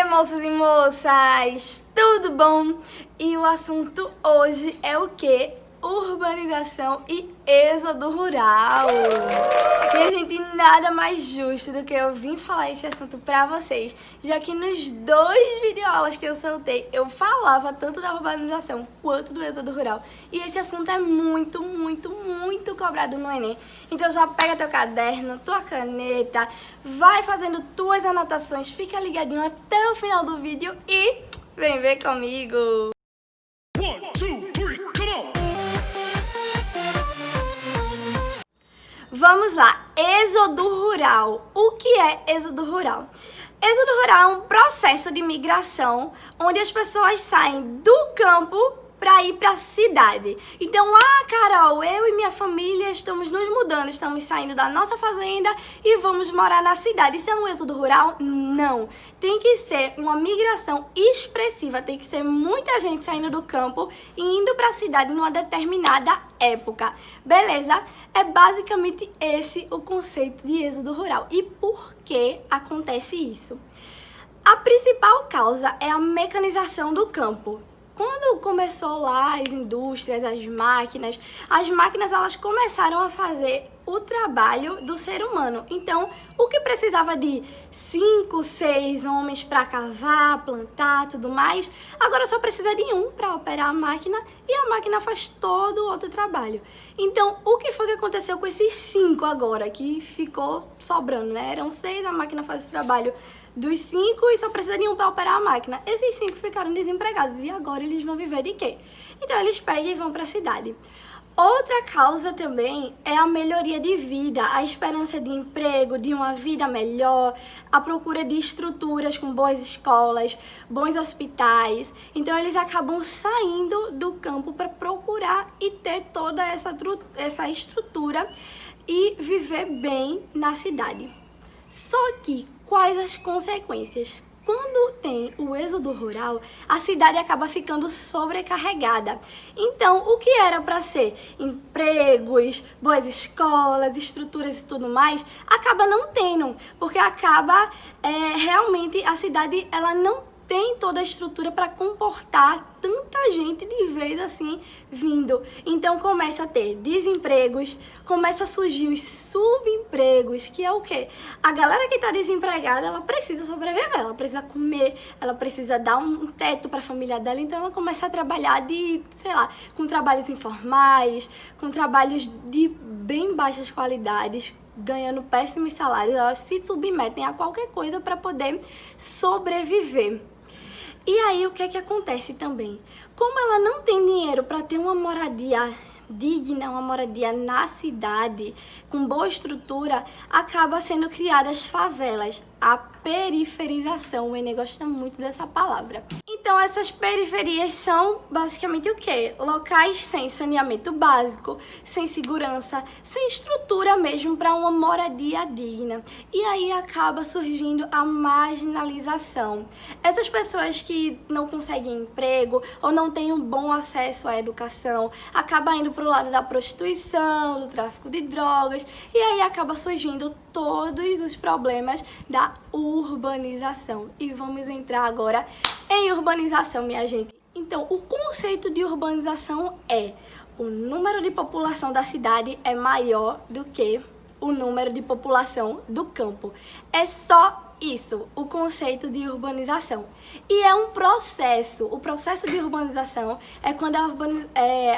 Ei, moços e moças, tudo bom? E o assunto hoje é o quê? Urbanização e êxodo rural. Minha gente, nada mais justo do que eu vir falar esse assunto pra vocês, já que nos 2 videoaulas que eu soltei, eu falava tanto da urbanização quanto do êxodo rural. E esse assunto é muito cobrado no Enem. Então já pega teu caderno, tua caneta, vai fazendo tuas anotações, fica ligadinho até o final do vídeo e vem ver comigo! 1, 2, 3, come on! Vamos lá, êxodo rural. O que é êxodo rural? Êxodo rural é um processo de migração onde as pessoas saem do campo para ir para a cidade. Então, Carol, eu e minha família estamos nos mudando, estamos saindo da nossa fazenda e vamos morar na cidade. Isso é um êxodo rural? Não. Tem que ser uma migração expressiva, tem que ser muita gente saindo do campo e indo para a cidade numa determinada época. Beleza? É basicamente esse o conceito de êxodo rural. E por que acontece isso? A principal causa é a mecanização do campo. Quando começou lá as indústrias, as máquinas elas começaram a fazer o trabalho do ser humano. Então, o que precisava de 5, 6 homens para cavar, plantar, tudo mais, agora só precisa de um para operar a máquina e a máquina faz todo o outro trabalho. Então, o que foi que aconteceu com esses 5 agora, que ficou sobrando, né? Eram 6, a máquina faz o trabalho dos 5 e só precisa de um para operar a máquina. Esses 5 ficaram desempregados e agora eles vão viver de quê? Então eles pegam e vão para a cidade. Outra causa também é a melhoria de vida, a esperança de emprego, de uma vida melhor, a procura de estruturas com boas escolas, bons hospitais. Então eles acabam saindo do campo para procurar e ter toda essa estrutura e viver bem na cidade. Só que quais as consequências? Quando tem o êxodo rural, a cidade acaba ficando sobrecarregada. Então, o que era para ser empregos, boas escolas, estruturas e tudo mais, acaba não tendo, porque acaba realmente a cidade ela não tem toda a estrutura para comportar tanta gente de vez assim vindo. Então começa a ter desempregos, começa a surgir os subempregos, que é o quê? A galera que está desempregada, ela precisa sobreviver, ela precisa comer, ela precisa dar um teto para a família dela, então ela começa a trabalhar com trabalhos informais, com trabalhos de bem baixas qualidades, ganhando péssimos salários, elas se submetem a qualquer coisa para poder sobreviver. E aí, o que é que acontece também? Como ela não tem dinheiro para ter uma moradia digna, uma moradia na cidade, com boa estrutura, acaba sendo criadas favelas, a periferização. O Enem gosta muito dessa palavra. Então, essas periferias são basicamente o quê? Locais sem saneamento básico, sem segurança, sem estrutura mesmo para uma moradia digna. E aí acaba surgindo a marginalização. Essas pessoas que não conseguem emprego ou não têm um bom acesso à educação, acabam indo para o lado da prostituição, do tráfico de drogas, e aí acaba surgindo todos os problemas da urbanização. E vamos entrar agora em urbanização, minha gente. Então, o conceito de urbanização é o número de população da cidade é maior do que o número de população do campo. É só isso, o conceito de urbanização. E é um processo. O processo de urbanização é quando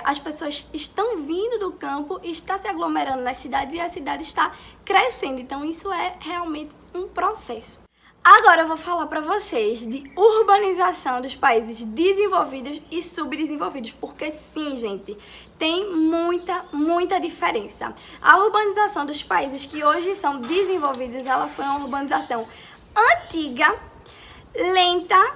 as pessoas estão vindo do campo e está se aglomerando na cidade e a cidade está crescendo. Então, isso é realmente um processo. Agora eu vou falar para vocês de urbanização dos países desenvolvidos e subdesenvolvidos, porque sim, gente, tem muita diferença. A urbanização dos países que hoje são desenvolvidos, ela foi uma urbanização antiga, lenta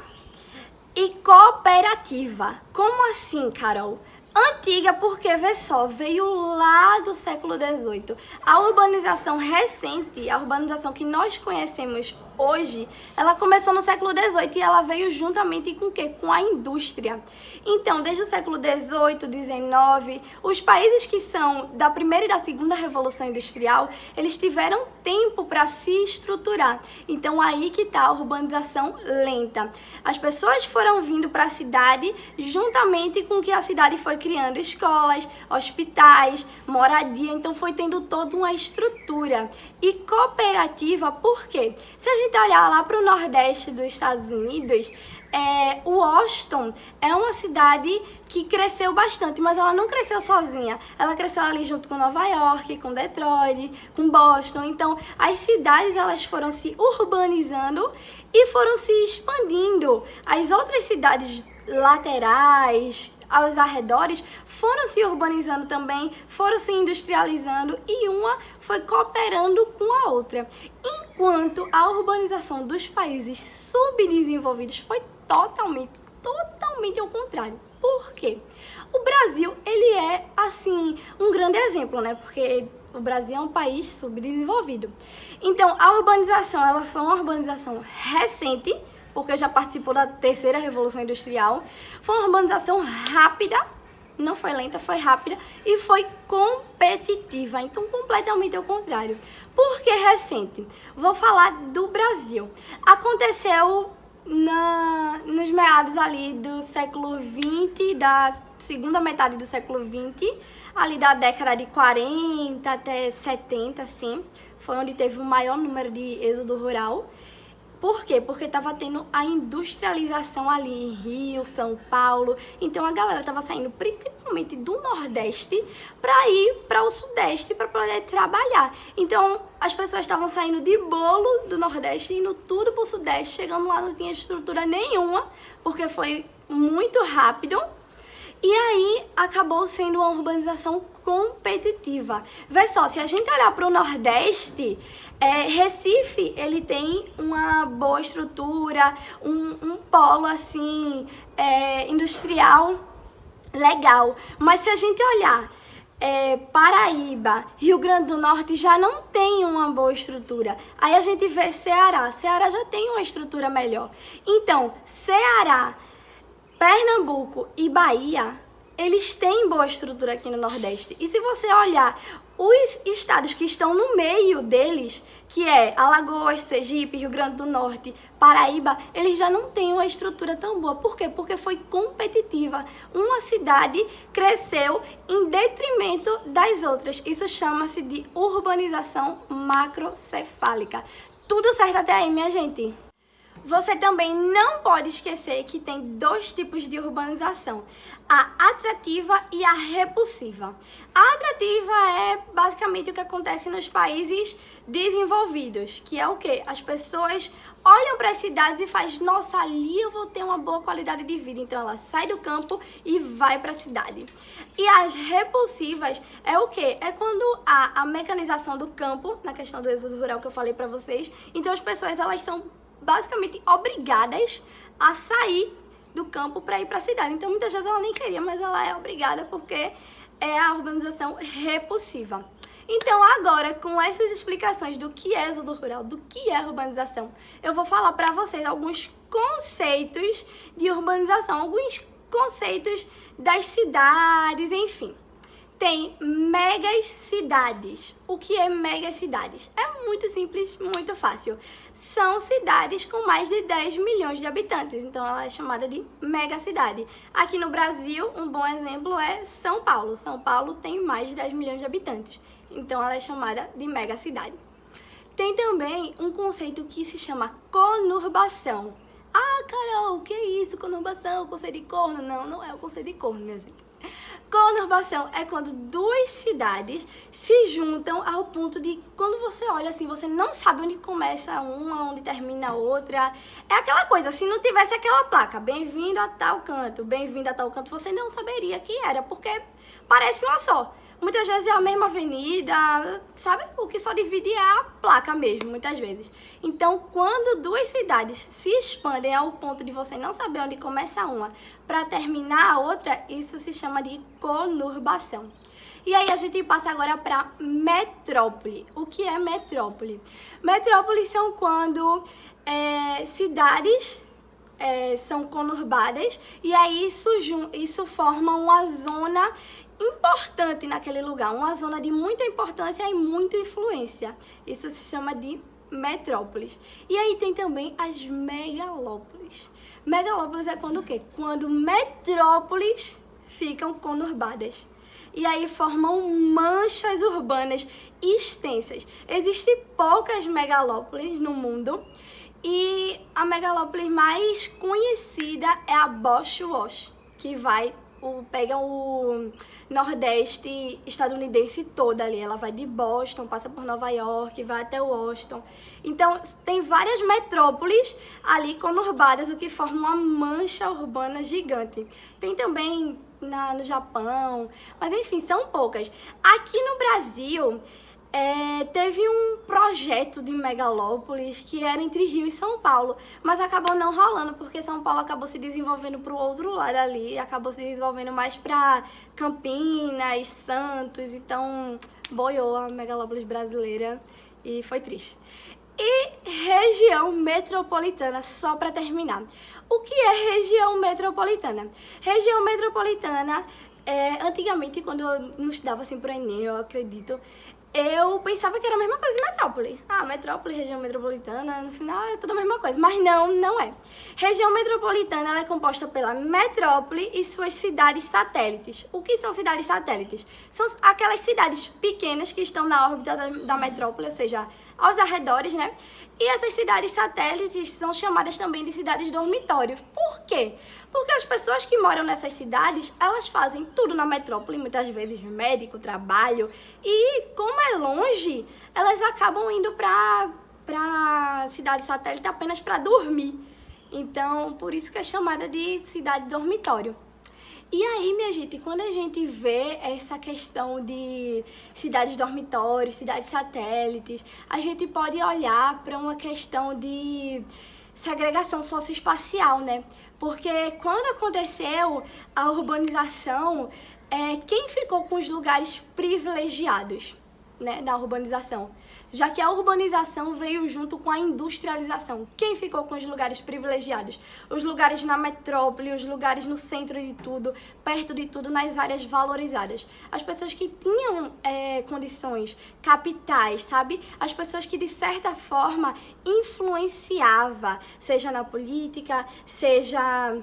e cooperativa. Como assim, Carol? Antiga porque, vê só, veio lá do século XVIII. A urbanização recente, a urbanização que nós conhecemos hoje, ela começou no século XVIII e ela veio juntamente com o quê? Com a indústria. Então, desde o século XVIII, XIX, os países que são da primeira e da segunda revolução industrial, eles tiveram tempo para se estruturar. Então, aí que está a urbanização lenta. As pessoas foram vindo para a cidade juntamente com que a cidade foi criando escolas, hospitais, moradia. Então, foi tendo toda uma estrutura. E cooperativa, por quê? Se a gente olhar lá para o Nordeste dos Estados Unidos, Washington é uma cidade que cresceu bastante, mas ela não cresceu sozinha. Ela cresceu ali junto com Nova York, com Detroit, com Boston. Então, as cidades elas foram se urbanizando e foram se expandindo. As outras cidades laterais, aos arredores, foram se urbanizando também, foram se industrializando e uma foi cooperando com a outra. Enquanto a urbanização dos países subdesenvolvidos foi totalmente ao contrário. Por quê? O Brasil, ele é, assim, um grande exemplo, né? Porque o Brasil é um país subdesenvolvido. Então, a urbanização, ela foi uma urbanização recente, porque já participou da terceira revolução industrial. Foi uma urbanização rápida, não foi lenta, foi rápida e foi competitiva. Então, completamente ao contrário. Por que recente? Vou falar do Brasil. Aconteceu nos meados ali do século XX, da segunda metade do século XX, ali da década de 40 até 70, assim, foi onde teve o maior número de êxodo rural. Por quê? Porque estava tendo a industrialização ali em Rio, São Paulo. Então a galera estava saindo principalmente do Nordeste para ir para o Sudeste para poder trabalhar. Então as pessoas estavam saindo de Bolo do Nordeste, indo tudo para o Sudeste. Chegando lá não tinha estrutura nenhuma, porque foi muito rápido. E aí acabou sendo uma urbanização competitiva. Vê só, se a gente olhar para o Nordeste, Recife, ele tem uma boa estrutura, um polo assim, industrial legal. Mas se a gente olhar Paraíba, Rio Grande do Norte já não tem uma boa estrutura. Aí a gente vê Ceará já tem uma estrutura melhor. Então, Ceará, Pernambuco e Bahia, eles têm boa estrutura aqui no Nordeste. E se você olhar os estados que estão no meio deles, que é Alagoas, Sergipe, Rio Grande do Norte, Paraíba, eles já não têm uma estrutura tão boa. Por quê? Porque foi competitiva. Uma cidade cresceu em detrimento das outras. Isso chama-se de urbanização macrocefálica. Tudo certo até aí, minha gente? Você também não pode esquecer que tem dois tipos de urbanização, a atrativa e a repulsiva. A atrativa é basicamente o que acontece nos países desenvolvidos, que é o quê? As pessoas olham para as cidades e fazem, nossa, ali eu vou ter uma boa qualidade de vida. Então ela sai do campo e vai para a cidade. E as repulsivas é o quê? É quando há a mecanização do campo, na questão do êxodo rural que eu falei para vocês. Então as pessoas elas são basicamente obrigadas a sair do campo para ir para a cidade. Então muitas vezes ela nem queria, mas ela é obrigada porque é a urbanização repulsiva. Então agora, com essas explicações do que é êxodo rural, do que é urbanização, eu vou falar para vocês alguns conceitos de urbanização, alguns conceitos das cidades, enfim. Tem megacidades. O que é megacidades? É muito simples, muito fácil. São cidades com mais de 10 milhões de habitantes, então ela é chamada de megacidade. Aqui no Brasil, um bom exemplo é São Paulo. São Paulo tem mais de 10 milhões de habitantes, então ela é chamada de megacidade. Tem também um conceito que se chama conurbação. Ah, Carol, o que é isso? Conurbação, conceito de corno? Não, não é o conceito de corno, minha gente. Conurbação é quando duas cidades se juntam ao ponto de, quando você olha assim, você não sabe onde começa uma, onde termina a outra. É aquela coisa, se não tivesse aquela placa, bem-vindo a tal canto, bem-vindo a tal canto, você não saberia que era, porque parece uma só. Muitas vezes é a mesma avenida, sabe? O que só divide é a placa mesmo, muitas vezes. Então, quando duas cidades se expandem ao ponto de você não saber onde começa uma para terminar a outra, isso se chama de conurbação. E aí a gente passa agora para metrópole. O que é metrópole? Metrópoles são quando cidades são conurbadas e aí isso forma uma zona importante naquele lugar, uma zona de muita importância e muita influência. Isso se chama de metrópoles. E aí tem também as megalópolis. Megalópolis é quando o quê? Quando metrópoles ficam conurbadas. E aí formam manchas urbanas extensas. Existem poucas megalópolis no mundo. E a megalópole mais conhecida é a Bosch-Wash, que pega o Nordeste estadunidense todo ali. Ela vai de Boston, passa por Nova York, vai até Washington. Então, tem várias metrópoles ali conurbadas, o que forma uma mancha urbana gigante. Tem também no Japão, mas enfim, são poucas. Aqui no Brasil, teve um projeto de megalópolis que era entre Rio e São Paulo, mas acabou não rolando porque São Paulo acabou se desenvolvendo para o outro lado ali, acabou se desenvolvendo mais para Campinas, Santos, então boiou a megalópolis brasileira e foi triste. E região metropolitana, só para terminar. O que é região metropolitana? Região metropolitana, antigamente, quando eu não estudava assim pro Enem, eu acredito, eu pensava que era a mesma coisa de metrópole. Metrópole, região metropolitana, no final é tudo a mesma coisa. Mas não é. Região metropolitana ela é composta pela metrópole e suas cidades satélites. O que são cidades satélites? São aquelas cidades pequenas que estão na órbita da metrópole, ou seja, aos arredores, né? E essas cidades satélites são chamadas também de cidades dormitórios. Por quê? Porque as pessoas que moram nessas cidades, elas fazem tudo na metrópole, muitas vezes médico, trabalho, e como é longe, elas acabam indo para cidade satélite apenas para dormir. Então, por isso que é chamada de cidade dormitório. E aí, minha gente, quando a gente vê essa questão de cidades dormitórios, cidades satélites, a gente pode olhar para uma questão de segregação socioespacial, né? Porque quando aconteceu a urbanização, quem ficou com os lugares privilegiados, né, na urbanização? Já que a urbanização veio junto com a industrialização. Quem ficou com os lugares privilegiados? Os lugares na metrópole, os lugares no centro de tudo, perto de tudo, nas áreas valorizadas. As pessoas que tinham condições capitais, sabe? As pessoas que, de certa forma, influenciava, seja na política, seja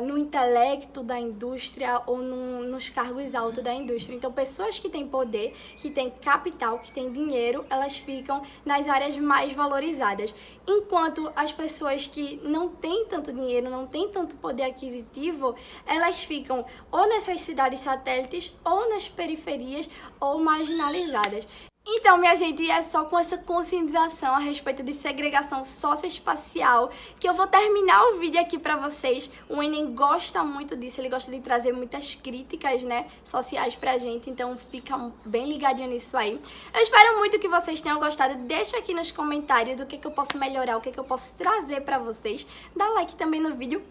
no intelecto da indústria ou nos cargos altos da indústria. Então, pessoas que têm poder, que têm capital, que têm dinheiro, elas ficam nas áreas mais valorizadas. Enquanto as pessoas que não têm tanto dinheiro, não têm tanto poder aquisitivo, elas ficam ou nessas cidades satélites, ou nas periferias, ou marginalizadas. Então, minha gente, é só com essa conscientização a respeito de segregação socioespacial que eu vou terminar o vídeo aqui pra vocês. O Enem gosta muito disso, ele gosta de trazer muitas críticas, né, sociais pra gente, então fica bem ligadinho nisso aí. Eu espero muito que vocês tenham gostado. Deixa aqui nos comentários o que eu posso melhorar, o que eu posso trazer pra vocês. Dá like também no vídeo.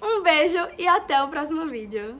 Um beijo e até o próximo vídeo.